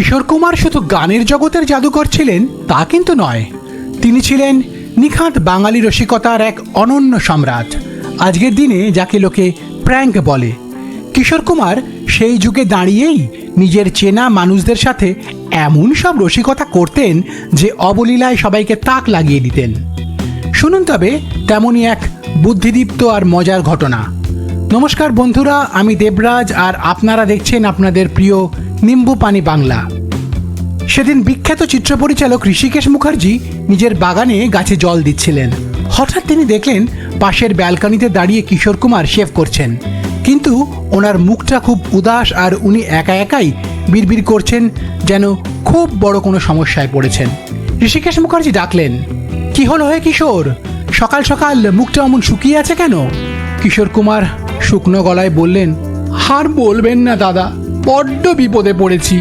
কিশোর কুমার শুধু গানের জগতের জাদুকর ছিলেন তা কিন্তু নয়, তিনি ছিলেন নিখাত বাঙালি রসিকতার এক অনন্য সম্রাট। আজকের দিনে যাকে লোকে প্র্যাঙ্ক বলে, কিশোর কুমার সেই যুগে দাঁড়িয়েই নিজের চেনা মানুষদের সাথে এমন সব রসিকতা করতেন যে অবলীলায় সবাইকে তাক লাগিয়ে দিতেন। শুনুন তবে তেমনই এক বুদ্ধিদীপ্ত আর মজার ঘটনা। নমস্কার বন্ধুরা, আমি দেবরাজ আর আপনারা দেখছেন আপনাদের প্রিয় নিম্বু পানি বাংলা। সেদিন বিখ্যাত চিত্র পরিচালক ঋষিকেশ মুখার্জি নিজের বাগানে গাছে জল দিচ্ছিলেন। হঠাৎ তিনি দেখলেন পাশের ব্যালকনিতে দাঁড়িয়ে কিশোর কুমার শেভ করছেন, কিন্তু ওনার মুখটা খুব উদাস আর উনি একা একাই বিড়বিড় করছেন, যেন খুব বড় কোনো সমস্যায় পড়েছেন। ঋষিকেশ মুখার্জি ডাকলেন, কি হলো হে কিশোর, সকাল সকাল মুখটা অমন শুকিয়ে আছে কেন? কিশোর কুমার শুকনো গলায় বললেন, আর বলবেন না দাদা, বড্ড বিপদে পড়েছি।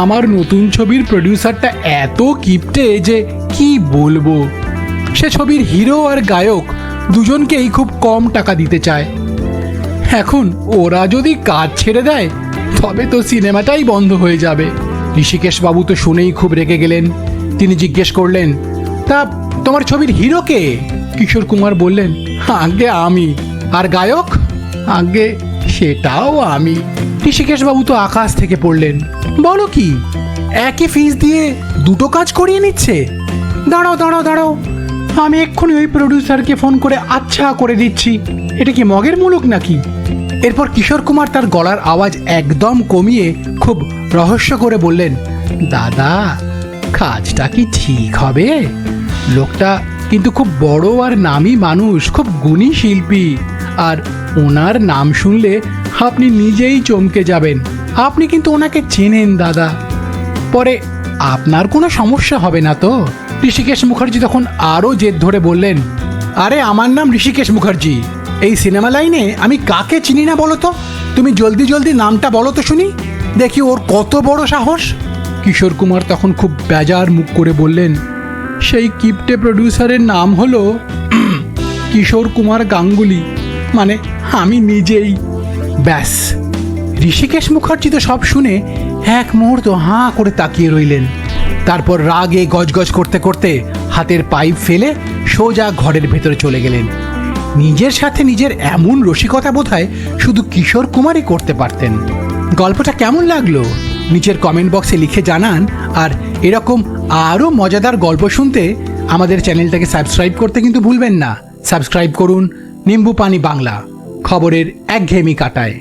আমার নতুন ছবির প্রডিউসারটা এত কিপটে যে কি বলবো। সে ছবির হিরো আর গায়ক দুজনকেই খুব কম টাকা দিতে চায়। এখন ওরা যদি কাজ ছেড়ে দেয় তবে তো সিনেমাটাই বন্ধ হয়ে যাবে। ঋষিকেশ বাবু তো শুনেই খুব রেগে গেলেন। তিনি জিজ্ঞেস করলেন, তা তোমার ছবির হিরো কে? কিশোর কুমার বললেন, আগে আমি। আর গায়ক? আগে সেটাও আমি। ঋষিকেশ বাবু তো আকাশ থেকে পড়লেন, বলো কি, একই ফিস দিয়ে দুটো কাজ করিয়ে নিচ্ছে? দাঁড়াও দাঁড়াও দাঁড়াও, আমি এক্ষুনি ওই প্রডিউসারকে ফোন করে আচ্ছা করে দিচ্ছি। এটা কি মগের মুলুক নাকি? এরপর কিশোর কুমার তার গলার আওয়াজ একদম কমিয়ে খুব রহস্য করে বললেন, দাদা, কাজটা কি ঠিক হবে? লোকটা কিন্তু খুব বড় আর নামী মানুষ, খুব গুণী শিল্পী, আর ওনার নাম শুনলে আপনি নিজেই চমকে যাবেন। আপনি কিন্তু ওনাকে চেনেন দাদা, পরে আপনার কোনো সমস্যা হবে না তো? ঋষিকেশ মুখার্জি তখন আরও জেদ ধরে বললেন, আরে আমার নাম ঋষিকেশ মুখার্জি, এই সিনেমা লাইনে আমি কাকে চিনি না বলো তো? তুমি জলদি জলদি নামটা বলো তো শুনি, দেখি ওর কত বড় সাহস। কিশোর কুমার তখন খুব বেজার মুখ করে বললেন, সেই কিপটে প্রডিউসারের নাম হলো কিশোর কুমার গাঙ্গুলি, মানে আমি নিজেই। ব্যাস, ঋষিকেশ মুখার্জি তো সব শুনে এক মুহূর্ত হাঁ করে তাকিয়ে রইলেন। তারপর রাগে গজগজ করতে করতে হাতের পাইপ ফেলে সোজা ঘরের ভেতরে চলে গেলেন। নিজের সাথে নিজের এমন রসিকতা বোধহয় শুধু কিশোর কুমারই করতে পারতেন। গল্পটা কেমন লাগলো নিচের কমেন্ট বক্সে লিখে জানান। আর এরকম আরও মজাদার গল্প শুনতে আমাদের চ্যানেলটাকে সাবস্ক্রাইব করতে কিন্তু ভুলবেন না। সাবস্ক্রাইব করুন নিম্বু পানি বাংলা, খবরের একঘেয়েমি কাটায়।